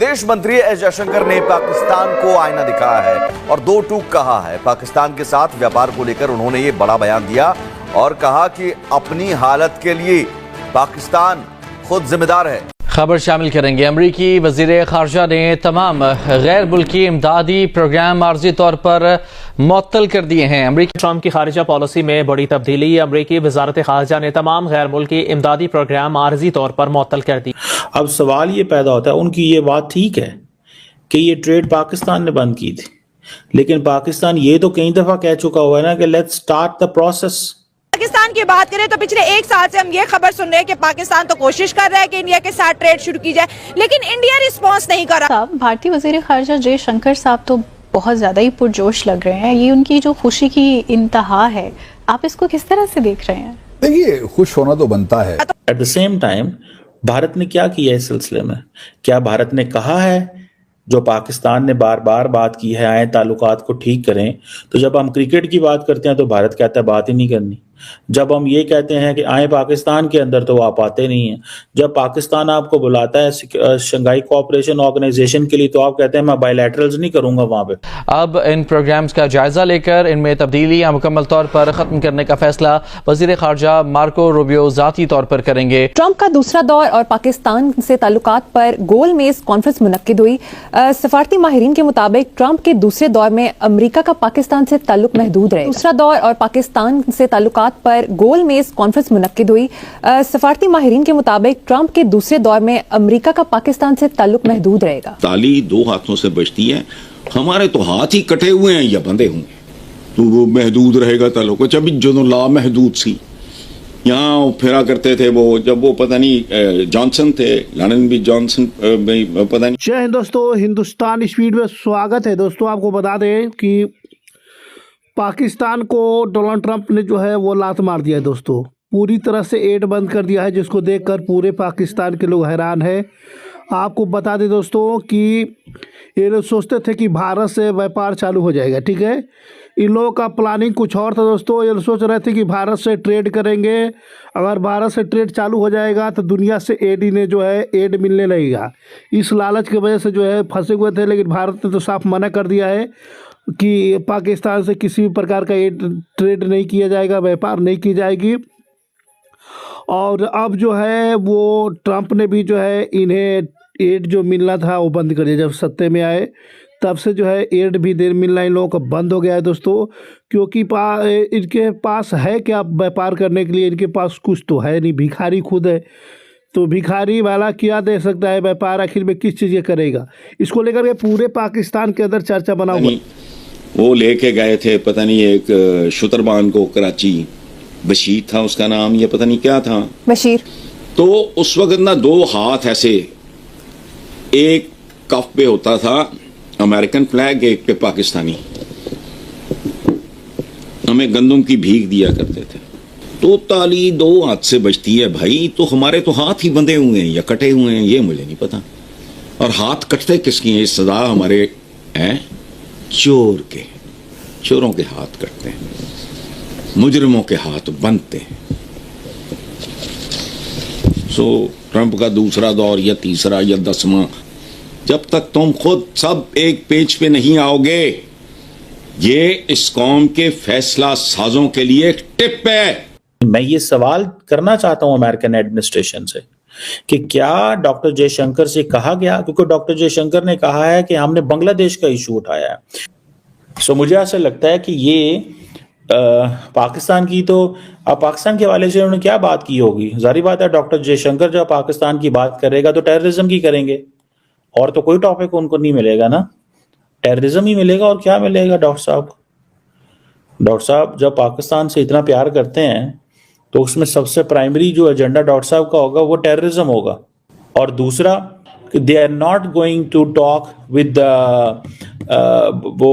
विदेश मंत्री एस जयशंकर ने पाकिस्तान को आईना दिखाया है और दो टूक कहा है। पाकिस्तान के साथ व्यापार को लेकर उन्होंने ये बड़ा बयान दिया और कहा कि अपनी हालत के लिए पाकिस्तान खुद जिम्मेदार है। खबर शामिल करेंगे। अमरीकी वजीर खारजा ने तमाम गैर मुल्की इमदादी प्रोग्राम आर्जी तौर पर मुअत्तल कर दिए हैं। अमरीकी ट्रंप की खारिजा पॉलिसी में बड़ी तब्दीली। अमरीकी वजारत खारजा ने तमाम गैर मुल्की इमदादी प्रोग्राम आर्जी तौर पर मुअत्तल कर दिए। अब सवाल ये पैदा होता है, उनकी ये बात ठीक है कि ये ट्रेड पाकिस्तान ने बंद की थी, लेकिन पाकिस्तान ये तो कई दफा कह चुका हुआ है ना कि let's start the process. Pakistan की बात करें तो पिछले एक साल से हम ये खबर सुन रहे हैं कि पाकिस्तान तो कोशिश कर रहा है कि इंडिया के साथ ट्रेड शुरू की जाए, लेकिन इंडिया रिस्पॉन्स नहीं कर रहा। भारतीय वजीर खारजा जयशंकर साहब तो बहुत ज्यादा ही पुरजोश लग रहे हैं। ये उनकी जो खुशी की इंतहा है, आप इसको किस तरह से देख रहे हैं? देखिए, खुश होना तो बनता है। At the same time Bharat ने क्या किया इस सिलसिले में? क्या भारत ने कहा है, जो पाकिस्तान ने बार बार बात की है, आए ताल्लुकात को ठीक करें? तो जब हम क्रिकेट की बात करते हैं तो भारत कहता है बात ही नहीं करनी। जब हम ये कहते हैं कि आए पाकिस्तान के अंदर तो आप आते नहीं हैं। जब पाकिस्तान आपको बुलाता है शंघाई कोऑपरेशन ऑर्गेनाइजेशन के लिए तो आप कहते हैं मैं बायलैटरल्स नहीं करूंगा वहां पे। अब इन प्रोग्राम्स का जायजा लेकर इनमें तब्दीलियां मुकम्मल तौर पर खत्म करने का फैसला वजीर खारजा मार्को रूबियो जाती तौर पर करेंगे। ट्रंप का दूसरा दौर और पाकिस्तान से ताल्लुकात पर गोल मेज कॉन्फ्रेंस मुनक्किद हुई। सफारती माहिरीन के मुताबिक ट्रंप के दूसरे दौर में अमरीका का पाकिस्तान से ताल्लुक महदूद रहे। दूसरा दौर और पाकिस्तान से ताल्लुकात पर गोल मेज कॉन्फ्रेंस मुनक्किद हुई। सफारती माहिरीन के मुताबिक ट्रंप के दूसरे दौर में अमरीका का पाकिस्तान से ताल्लुक महदूद रहेगा। ताली दो हाथों से बचती है, हमारे तो हाथ ही कटे हुए हैं या बंधे हुए, तो वो महदूद रहेगा ताल्लुक। जब जो ला महदूद सी यहाँ फिरा करते थे वो, जब वो पता नहीं जॉनसन थे, लंदन भी जॉनसन पता नहीं। जय हिंद दोस्तों, हिंदुस्तान स्पीड में स्वागत है। दोस्तों आपको बता दें कि पाकिस्तान को डोनाल्ड ट्रंप ने जो है वो लात मार दिया है। दोस्तों पूरी तरह से एड बंद कर दिया है, जिसको देखकर पूरे पाकिस्तान के लोग हैरान हैं। आपको बता दें दोस्तों कि ये लोग सोचते थे कि भारत से व्यापार चालू हो जाएगा, ठीक है। इन लोगों का प्लानिंग कुछ और था दोस्तों। ये सोच रहे थे कि भारत से ट्रेड करेंगे, अगर भारत से ट्रेड चालू हो जाएगा तो दुनिया से एड इन्हें जो है एड मिलने लगेगा। इस लालच की वजह से जो है फंसे हुए थे, लेकिन भारत ने तो साफ मना कर दिया है कि पाकिस्तान से किसी भी प्रकार का एड ट्रेड नहीं किया जाएगा, व्यापार नहीं की जाएगी। और अब जो है वो ट्रंप ने भी जो है इन्हें एड जो मिलना था वो बंद कर दिया। जब सत्ते में आए तब से जो है एड भी देर मिलना इन लोगों का बंद हो गया है दोस्तों, क्योंकि इनके पास है क्या व्यापार करने के लिए? इनके पास कुछ तो है नहीं, भिखारी खुद है। तो भिखारी वाला क्या दे सकता है व्यापार? आखिर में किस चीज़ करेगा? इसको लेकर के पूरे पाकिस्तान के अंदर चर्चा बना हुआ। वो लेके गए थे पता नहीं एक शुतरबान को कराची, बशीर था उसका नाम, ये पता नहीं क्या था, बशीर। तो उस वक्त ना दो हाथ ऐसे, एक कफ पे होता था अमेरिकन फ्लैग, एक पे पाकिस्तानी, हमें गंदम की भीख दिया करते थे। तो ताली दो हाथ से बचती है भाई, तो हमारे तो हाथ ही बंधे हुए हैं या कटे हुए हैं, ये मुझे नहीं पता। और हाथ कटते किसकी हैं? सदा हमारे हैं चोर के, चोरों के हाथ कटते हैं, मुजरिमों के हाथ बनते हैं। सो ट्रंप का दूसरा दौर या तीसरा या 10वां, जब तक तुम खुद सब एक पेज पे नहीं आओगे, ये इस कौम के फैसला साजों के लिए एक टिप है। मैं ये सवाल करना चाहता हूं अमेरिकन एडमिनिस्ट्रेशन से कि क्या डॉक्टर जयशंकर से कहा गया, क्योंकि डॉक्टर जयशंकर ने कहा है कि हमने बांग्लादेश का इशू उठाया है। सो मुझे ऐसा लगता है कि ये पाकिस्तान की, तो अब पाकिस्तान के हवाले से उन्होंने क्या बात की होगी? जारी बात है डॉक्टर जयशंकर जब पाकिस्तान की बात करेगा तो टेररिज्म की करेंगे, और तो कोई टॉपिक उनको नहीं मिलेगा ना, टेररिज्म ही मिलेगा। और क्या मिलेगा डॉक्टर साहब? डॉक्टर साहब जब पाकिस्तान से इतना प्यार करते हैं तो उसमें सबसे प्राइमरी जो एजेंडा डॉक्टर साहब का होगा वो टेररिज्म होगा। और दूसरा, they are not going to talk with वो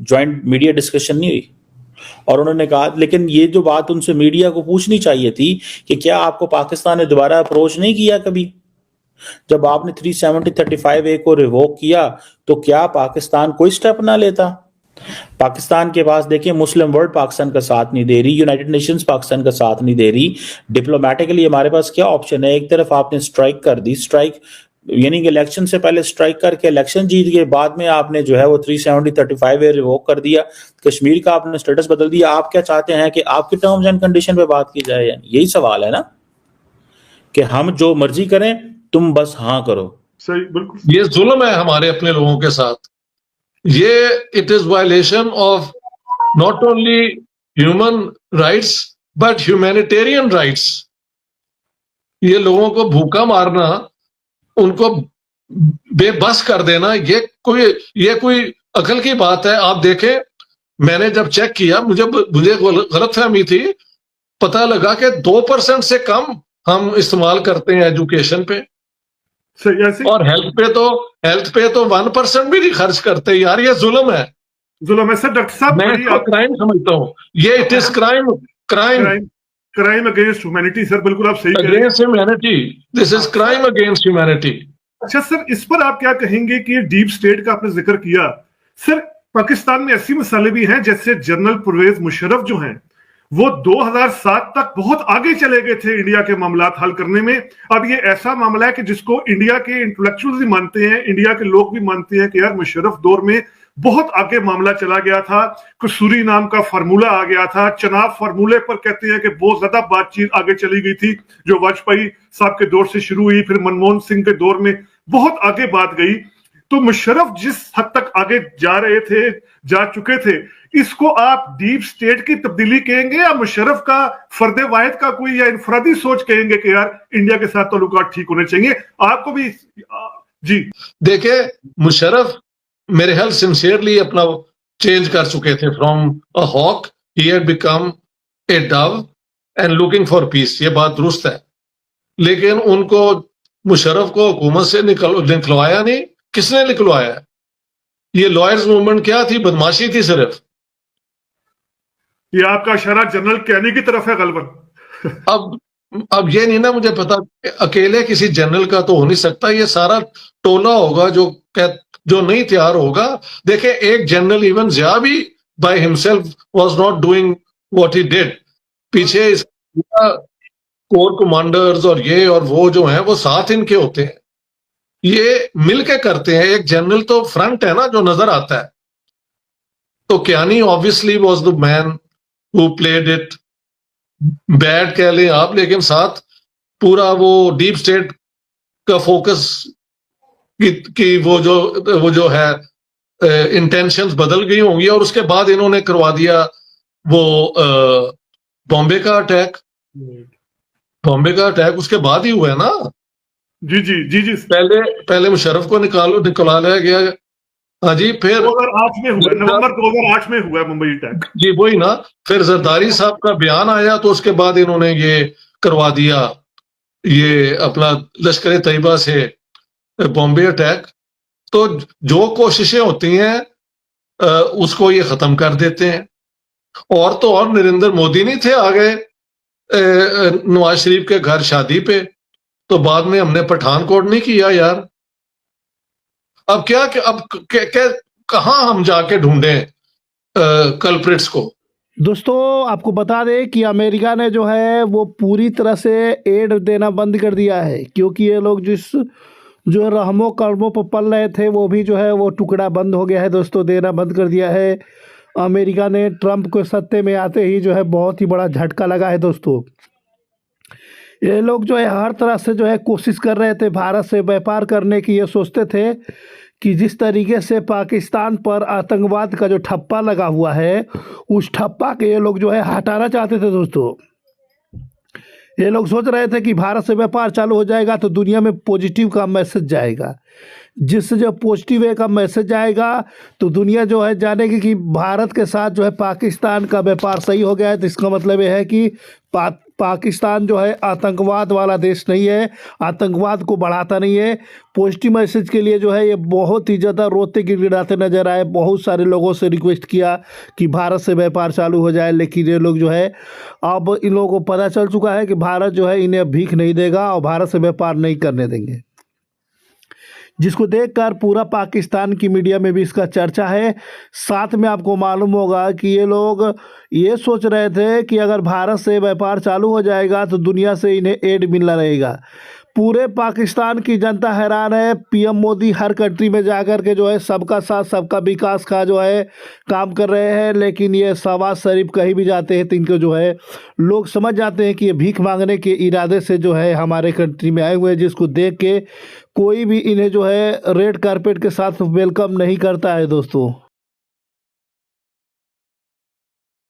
ज्वाइंट मीडिया डिस्कशन नहीं हुई। और उन्होंने कहा, लेकिन ये जो बात उनसे मीडिया को पूछनी चाहिए थी कि क्या आपको पाकिस्तान ने दोबारा अप्रोच नहीं किया कभी? जब आपने 370-35A को रिवोक किया तो क्या पाकिस्तान कोई स्टेप ना लेता? पाकिस्तान के पास देखिए, मुस्लिम वर्ल्ड पाकिस्तान का साथ नहीं दे रही, यूनाइटेड नेशंस पाकिस्तान का साथ नहीं दे रही। डिप्लोमेटिकली हमारे पास क्या ऑप्शन है? एक तरफ आपने स्ट्राइक कर दी, स्ट्राइक यानी कि इलेक्शन से पहले स्ट्राइक करके इलेक्शन जीत गए, बाद में आपने जो है वो 370-35 रिवोक कर दिया, कश्मीर का आपने स्टेटस बदल दिया। आप क्या चाहते हैं कि आपके टर्म्स एंड कंडीशन पे बात की जाए? यानी यही सवाल है ना कि हम जो मर्जी करें, तुम बस हाँ करो। सही, बिल्कुल। ये जुल्म है हमारे अपने लोगों के साथ। ये it is violation of not only human rights but humanitarian rights. ये लोगों को भूखा मारना, उनको बेबस कर देना, ये कोई अकल की बात है? आप देखें, मैंने जब चेक किया, मुझे गलतफहमी थी, पता लगा कि 2% से कम हम इस्तेमाल करते हैं एजुकेशन पे, और हेल्थ पे तो 1% भी नहीं खर्च करते। यार ये जुल्म है सर। डॉक्टर साहब, मैं इसको क्राइम समझता हूँ। ये it is crime against humanity sir. बिल्कुल आप सही कह रहे हैं। Against humanity, this is crime against humanity. अच्छा सर, इस पर आप क्या कहेंगे कि डीप स्टेट का आपने जिक्र किया सर, पाकिस्तान में ऐसी मसाले भी हैं, जैसे जनरल परवेज मुशर्रफ जो हैं, वो 2007 तक बहुत आगे चले गए थे इंडिया के मामलात हल करने में। अब ये ऐसा मामला है कि जिसको इंडिया के इंटेलेक्चुअल्स भी मानते हैं, इंडिया के लोग भी मानते हैं कि यार मुशर्रफ दौर में बहुत आगे मामला चला गया था, कसूरी नाम का फार्मूला आ गया था, चनाब फार्मूले पर कहते हैं कि बहुत ज्यादा बातचीत आगे चली गई थी, जो वाजपेयी साहब के दौर से शुरू हुई, फिर मनमोहन सिंह के दौर में बहुत आगे बात गई। तो मुशर्रफ जिस हद तक आगे जा चुके थे, इसको आप डीप स्टेट की तब्दीली कहेंगे या मुशर्रफ का फर्दे वाहिद का कोई या इनफरादी सोच कहेंगे कि यार इंडिया के साथ ताल्लुकात ठीक होने चाहिए? आपको भी जी देखे, मुशर्रफ मेरे ख्याल सिंसियरली अपना चेंज कर चुके थे। From a hawk he had become a dove and looking for peace. ये बात दुरुस्त है, लेकिन उनको मुशर्रफ को हुकूमत से निकलवाया नहीं। किसने निकलवाया? ये लॉयर्स मूवमेंट क्या थी? बदमाशी थी सिर्फ। ये आपका इशारा जनरल कैनी की तरफ है गलबन। अब ये नहीं ना मुझे पता, अकेले किसी जनरल का तो हो नहीं सकता, ये सारा टोला होगा जो नहीं तैयार होगा। देखे, एक जनरल इवन ज़िया भी by himself was not doing what he did. पीछे कोर कमांडर्स और ये और वो जो हैं, वो साथ इनके होते हैं, ये मिलके करते हैं। एक जनरल तो फ्रंट है ना, जो नजर आता है। तो Kiani obviously was the man who played it bad कह लें आप, लेकिन साथ पूरा वो डीप स्टेट का फोकस कि वो जो है इंटेंशंस बदल गई होंगी, और उसके बाद इन्होंने करवा दिया वो बॉम्बे का अटैक उसके बाद ही हुआ है ना। जी पहले मुशर्रफ को निकाला गया। हाँ जी, फिर 2008 में हुआ, नवंबर 2008 में हुआ मुंबई अटैक। जी वही ना। फिर जरदारी साहब का बयान आया, तो उसके बाद इन्होंने ये करवा दिया, ये अपना लश्कर तैयबा से बॉम्बे अटैक। तो जो कोशिशें होती हैं उसको ये खत्म कर देते हैं। और तो और नरेंद्र मोदी नहीं थे आ गए नवाज शरीफ के घर शादी पे, तो बाद में हमने पठानकोट नहीं किया यार। अब कहाँ हम जाके ढूंढें कल्प्रिट्स को? दोस्तों, आपको बता दें कि अमेरिका ने जो है वो पूरी तरह से एड देना बंद कर दिया है, क्योंकि ये लोग जो रहमो कर्मों पर पल रहे थे, वो भी जो है वो टुकड़ा बंद हो गया है दोस्तों, देना बंद कर दिया है। अमेरिका ने ट्रंप को सत्ते में आते ही जो है बहुत ही बड़ा झटका लगा है दोस्तों। ये लोग जो है हर तरह से जो है कोशिश कर रहे थे भारत से व्यापार करने की। ये सोचते थे कि जिस तरीके से पाकिस्तान पर आतंकवाद का जो ठप्पा लगा हुआ है, उस ठप्पा के ये लोग जो है हटाना चाहते थे दोस्तों। ये लोग सोच रहे थे कि भारत से व्यापार चालू हो जाएगा तो दुनिया में पॉजिटिव का मैसेज जाएगा, जिससे जो पॉजिटिव वे का मैसेज आएगा तो दुनिया जो है जानेगी कि भारत के साथ जो है पाकिस्तान का व्यापार सही हो गया है। तो इसका मतलब ये है कि पाकिस्तान जो है आतंकवाद वाला देश नहीं है, आतंकवाद को बढ़ाता नहीं है। पॉजिटिव मैसेज के लिए जो है ये बहुत ही ज़्यादा रोते गिड़गिड़ाते नजर आए। बहुत सारे लोगों से रिक्वेस्ट किया कि भारत से व्यापार चालू हो जाए, लेकिन ये लोग जो है अब इन लोगों को पता चल चुका है कि भारत जो है इन्हें भीख नहीं देगा और भारत से व्यापार नहीं करने देंगे, जिसको देखकर पूरा पाकिस्तान की मीडिया में भी इसका चर्चा है। साथ में आपको मालूम होगा कि ये लोग ये सोच रहे थे कि अगर भारत से व्यापार चालू हो जाएगा तो दुनिया से इन्हें एड मिलना रहेगा। पूरे पाकिस्तान की जनता हैरान है। पीएम मोदी हर कंट्री में जाकर के जो है सबका साथ सबका विकास का जो है काम कर रहे हैं, लेकिन ये शहबाज शरीफ कहीं भी जाते हैं तो इनको जो है लोग समझ जाते हैं कि ये भीख मांगने के इरादे से जो है हमारे कंट्री में आए हुए हैं, जिसको देख के कोई भी इन्हें जो है रेड कारपेट के साथ वेलकम नहीं करता है दोस्तों।